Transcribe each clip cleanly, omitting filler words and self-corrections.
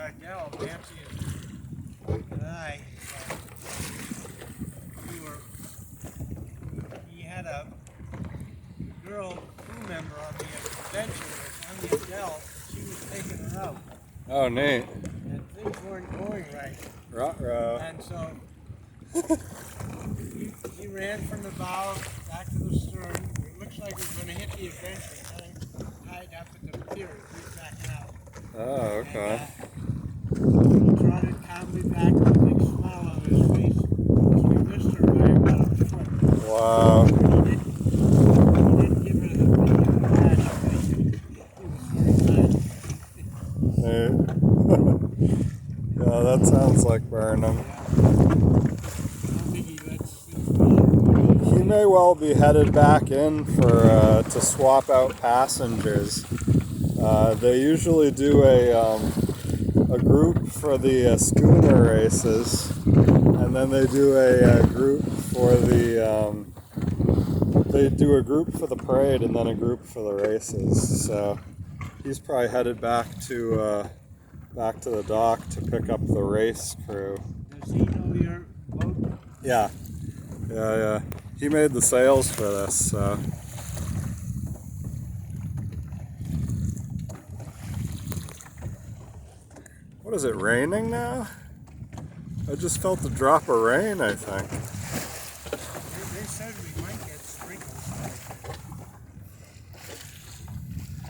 Ardell, Nancy and I, he had a girl crew member on the adventure on the Ardell. She was taking her out. Oh, neat. And things weren't going right. Ruh-roh. And so he ran from the bow back to the stern. It looks like we're going to hit the adventure. Tied up at the pier. He's backing out. Oh, okay. And, he trotted calmly back with a big smile on his face. So we missed her by about a foot. Wow. He didn't give her the big flash. He was very kind. Yeah, that sounds like Burnham. He may well be headed back in for to swap out passengers. They usually do a group for the Schooner races, and then they do a group for the parade, and then a group for the races. So he's probably headed back to the dock to pick up the race crew. Does he know your boat? Yeah. He made the sails for this, so. What is it, raining now? I just felt a drop of rain, I think. They said we might get sprinkles.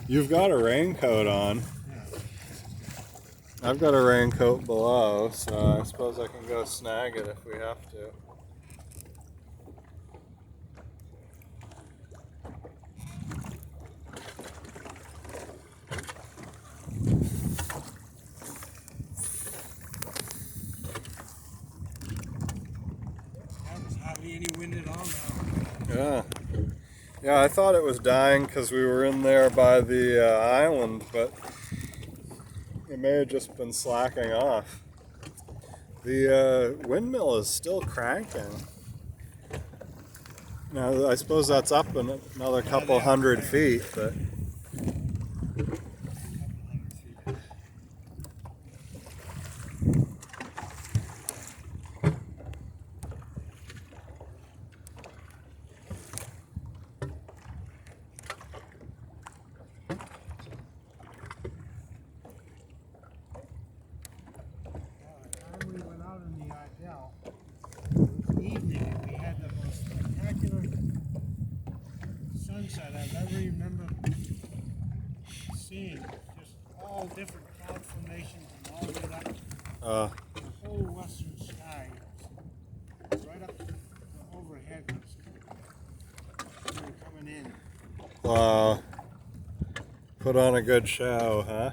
You've got a raincoat on. Yeah. I've got a raincoat below, so I suppose I can go snag it if we have to. There's hardly any wind at all now. Yeah, I thought it was dying because we were in there by the island, but it may have just been slacking off. The windmill is still cranking. Now, I suppose that's up another couple hundred feet, but. Sunset I've ever remember seeing. Just all different cloud formations and all lit up. The whole western sky, right up the overhead was coming in. Wow. Put on a good show, huh?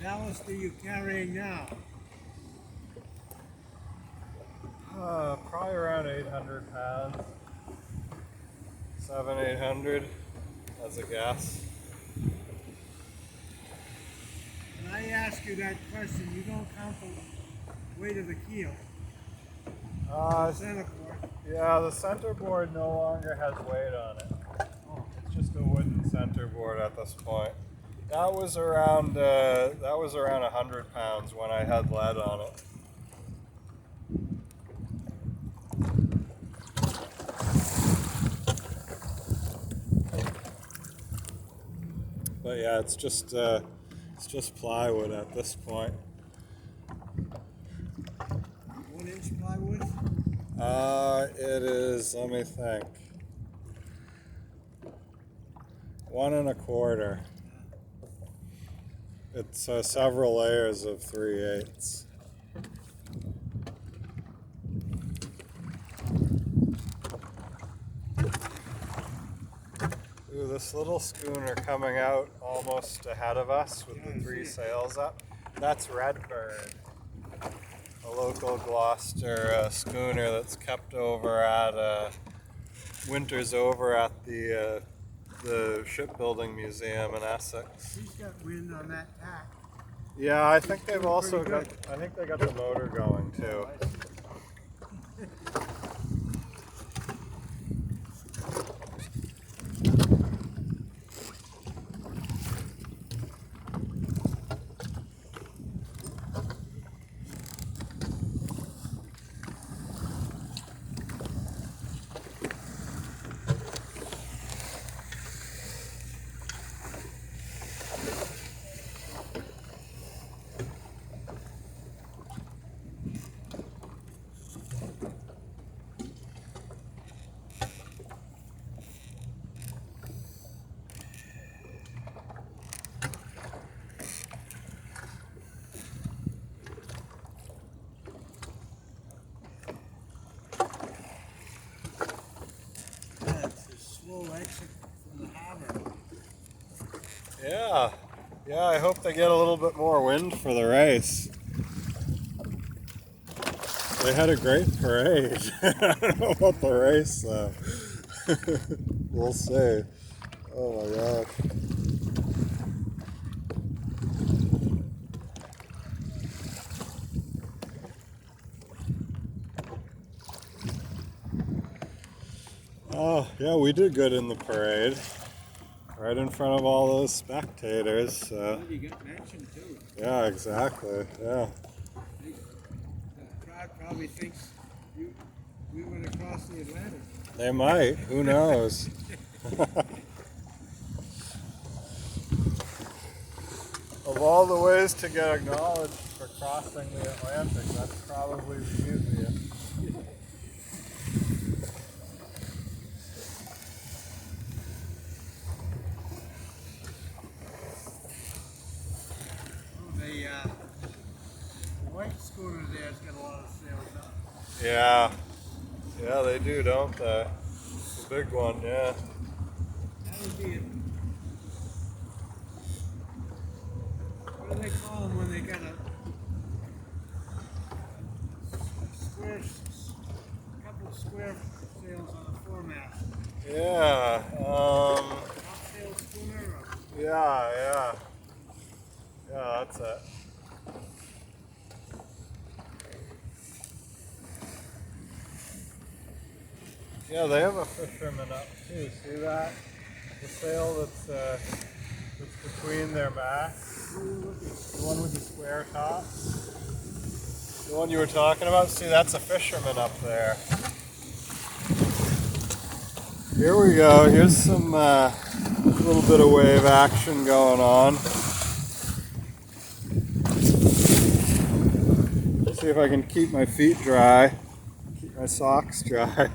Ballast are you carrying now? Probably around 800 pounds. 700-800 as a guess. When I ask you that question, you don't count the weight of the keel. Centerboard. Yeah, the centerboard no longer has weight on it. Oh. It's just a wooden centerboard at this point. That was around 100 pounds when I had lead on it. But yeah, it's just plywood at this point. 1 inch plywood? It is. Let me think. 1 1/4. It's several layers of 3/8. Ooh, this little schooner coming out almost ahead of us with the 3 sails up. That's Redbird, a local Gloucester schooner that's kept over at winters over at the shipbuilding museum in Essex. He's got wind on that tack. Yeah, I think they've also pretty got. I think they got the motor going too. Exit from the harbor. Yeah, yeah. I hope they get a little bit more wind for the race. They had a great parade. I don't know about the race though. We'll see. Oh my gosh. Oh, yeah, we did good in the parade. Right in front of all those spectators. So. You got mentioned too. Yeah, exactly. Yeah. The crowd probably thinks we went across the Atlantic. They might. Who knows? Of all the ways to get acknowledged for crossing the Atlantic, that's probably the easiest. The white schooner there's got a lot of sails up. Yeah. Yeah, they do, don't they? The big one, yeah. That would be it. What do they call them when they got a couple of square sails on the foremast? Yeah. Topsail schooner? Or? Yeah. Yeah, that's it. Yeah, they have a fisherman up too. See that? The sail that's between their masts. The one with the square top. The one you were talking about. See, that's a fisherman up there. Here we go. Here's some little bit of wave action going on. See if I can keep my feet dry. Keep my socks dry.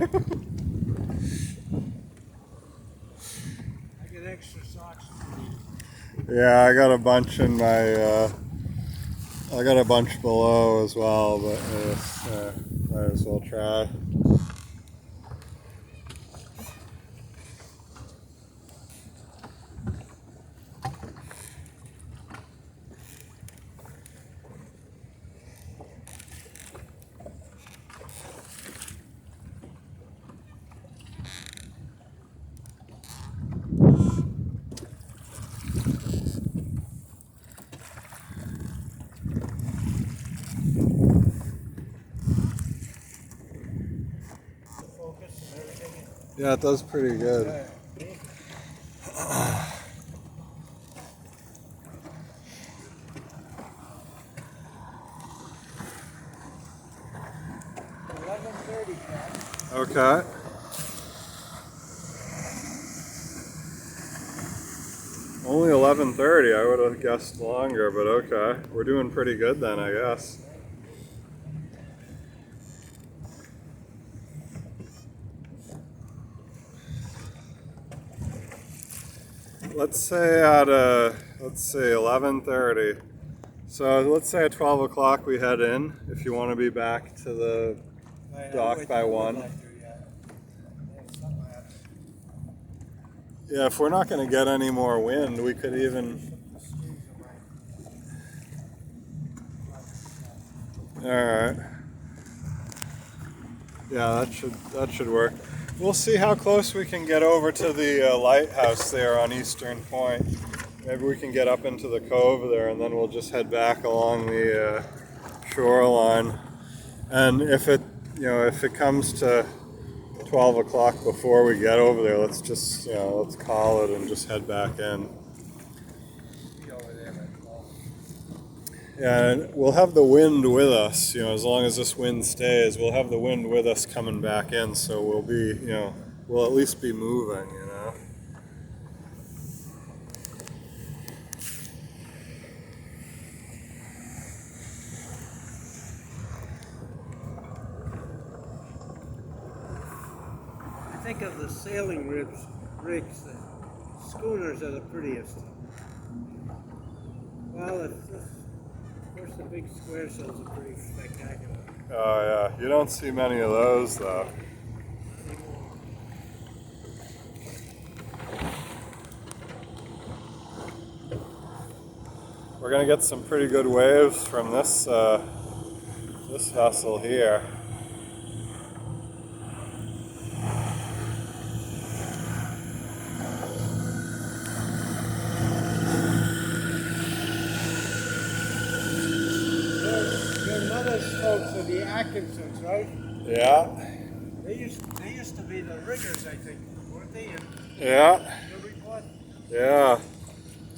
Extra socks. Yeah, I got a bunch in my, I got a bunch below as well, but might as well try. Yeah, it does pretty good. 11:30, Cat. Okay. Only 11:30. I would have guessed longer, but okay. We're doing pretty good then, I guess. let's say at 11:30. So let's say at 12 o'clock we head in. If you want to be back to the dock by 1. Yeah, if we're not going to get any more wind, we could even. All right. Yeah, that should work. We'll see how close we can get over to the lighthouse there on Eastern Point. Maybe we can get up into the cove there, and then we'll just head back along the shoreline. And if it comes to 12 o'clock before we get over there, let's just let's call it and just head back in. Yeah, and we'll have the wind with us, as long as this wind stays, we'll have the wind with us coming back in, so we'll be, we'll at least be moving, I think of the sailing rigs, the schooners are the prettiest. Well, of course the big square sails are pretty spectacular. Oh yeah, you don't see many of those though. We're gonna get some pretty good waves from this vessel here. Your mother's folks are the Atkinsons, right? Yeah. They used to be the riggers, I think, weren't they? Yeah. Your report? Yeah.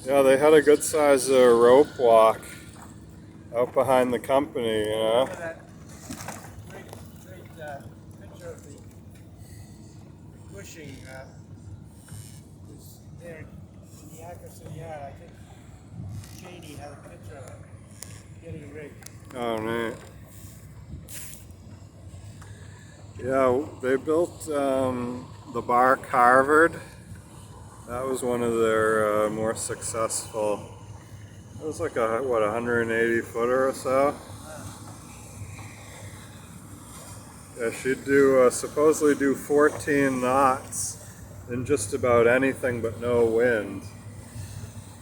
Yeah, they had a good size rope walk out behind the company, Remember that great picture of the bushing was there in the Atkinson yard. I think Cheney had a picture of it getting rigged. Oh, neat. Yeah, they built the bark Harvard. That was one of their more successful. It was like a 180 footer or so. Yeah, she'd supposedly do 14 knots in just about anything but no wind.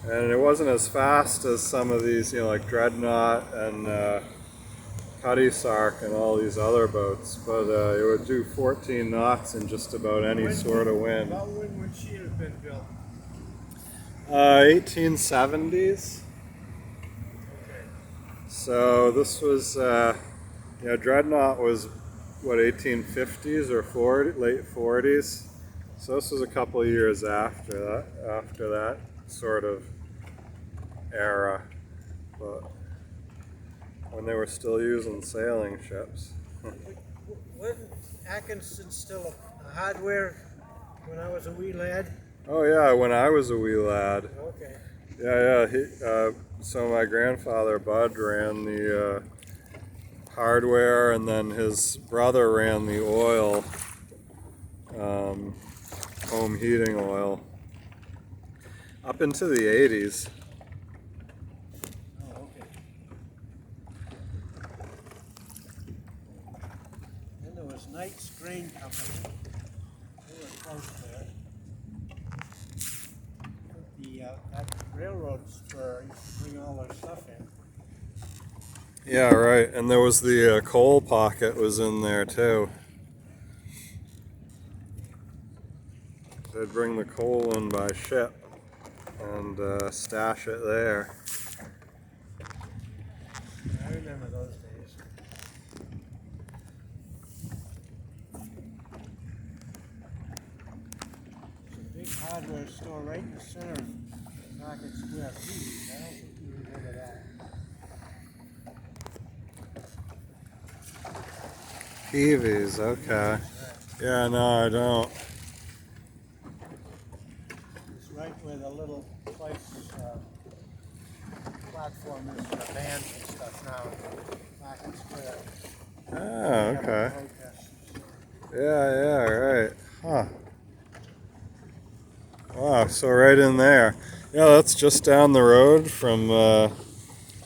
And it wasn't as fast as some of these, like Dreadnought and Cutty Sark and all these other boats, but it would do 14 knots in just about any sort of wind. About when would she have been built? 1870s. Okay. So this was, Dreadnought was, 1850s or late 40s. So this was a couple of years after that sort of era, but when they were still using sailing ships. Wasn't Atkinson still a hardware when I was a wee lad? Oh yeah, when I was a wee lad. Okay. Yeah. So my grandfather Bud ran the hardware, and then his brother ran the oil, home heating oil, up into the 80s. Oh, okay. Then there was Knight's Grain Company. They were close there. That railroad spur used to bring all their stuff in. Yeah, right. And there was the coal pocket was in there too. They'd bring the coal in by ship and stash it there. I remember those days. There's a big hardware store right in the center of Market Square. I don't think you remember that. Peavies, okay. Yeah, no, I don't. It's right where the little place platform is for bands and stuff now. Market Square. Oh, okay. Yeah, right. Huh. Wow, so right in there. Yeah, that's just down the road from the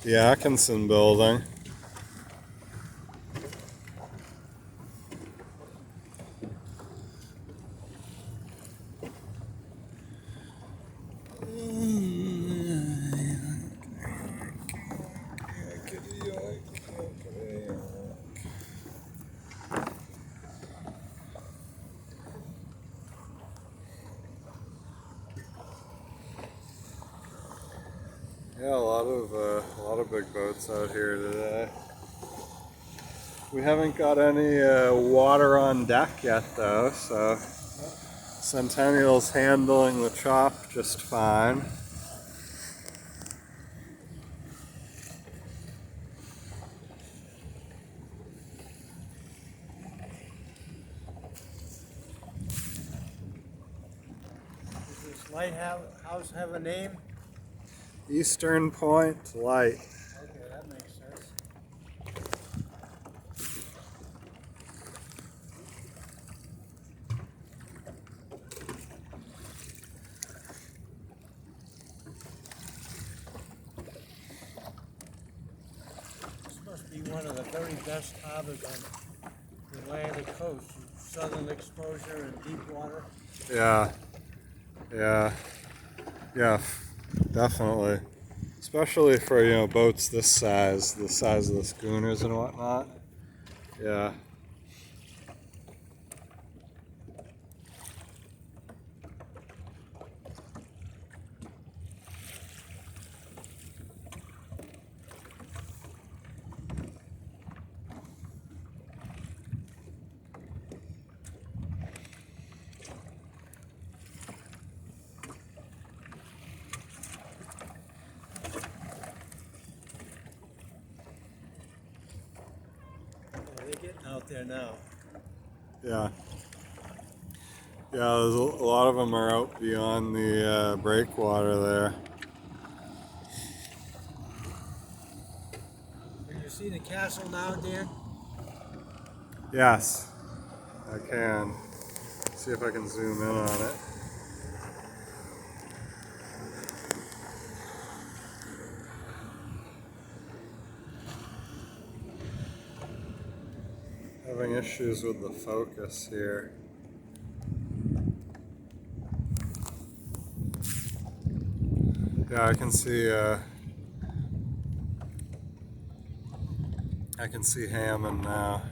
Atkinson building. Yeah, a lot of big boats out here today. We haven't got any water on deck yet though, so Centennial's handling the chop just fine. Does this lighthouse have a name? Eastern Point Light. Okay, that makes sense. This must be one of the very best harbors on the Atlantic coast. Southern exposure and deep water. Yeah, yeah, yeah, definitely. Especially for, you know, boats this size, the size of the schooners and whatnot. Yeah. They're getting out there now. Yeah. Yeah, there's a lot of them are out beyond the breakwater there. Can you see the castle now, Dan? Yes, I can. See if I can zoom in on it. Having issues with the focus here. Yeah, I can see Hammond now.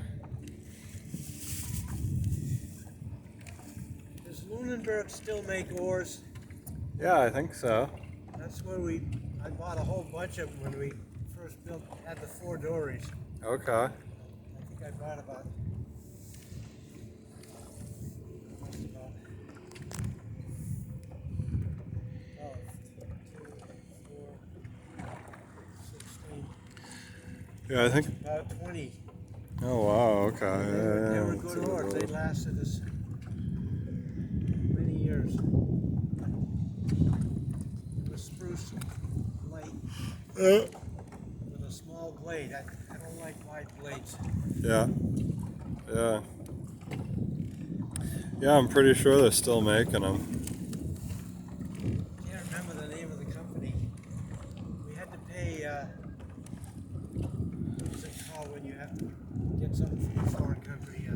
Does Lunenburg still make oars? Yeah, I think so. That's where I bought a whole bunch of them when we first had the 4 dories. Okay. I think I bought about 16, Yeah, I think. about 20. Oh wow. Okay. They were Yeah, good oars. They lasted us many years. It was spruce light with a small blade. I don't like wide blades. Yeah. Yeah. Yeah, I'm pretty sure they're still making them. Can't remember the name of the company. We had to pay, what's it called when you have to get something from a foreign country?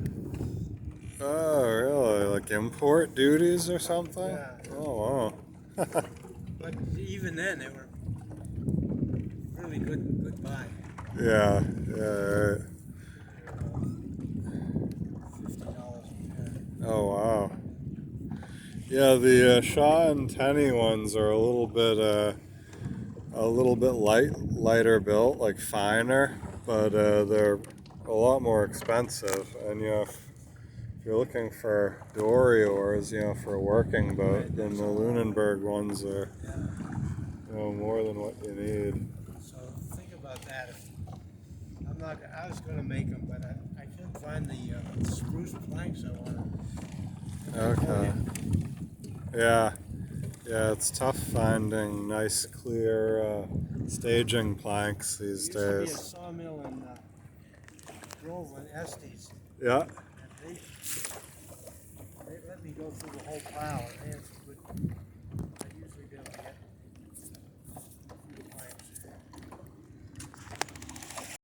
Oh, really? Like import duties or something? Yeah. Oh, wow. But even then, they were really good buy. Yeah, right. $50 a pair. Oh, wow. Yeah, the Shaw and Tenney ones are a little bit lighter built, like finer, but they're a lot more expensive. And you know, if you're looking for dory oars, you know, for a working boat, then the Lunenburg ones are, you know, more than what you need. So think about that. I was going to make them, but I couldn't find the spruce planks I wanted. Okay. Yeah. Yeah, it's tough finding nice, clear staging planks these There used to be a days. sawmill in Groveland, Estes. Yeah. And they let me go through the whole pile. And they had some good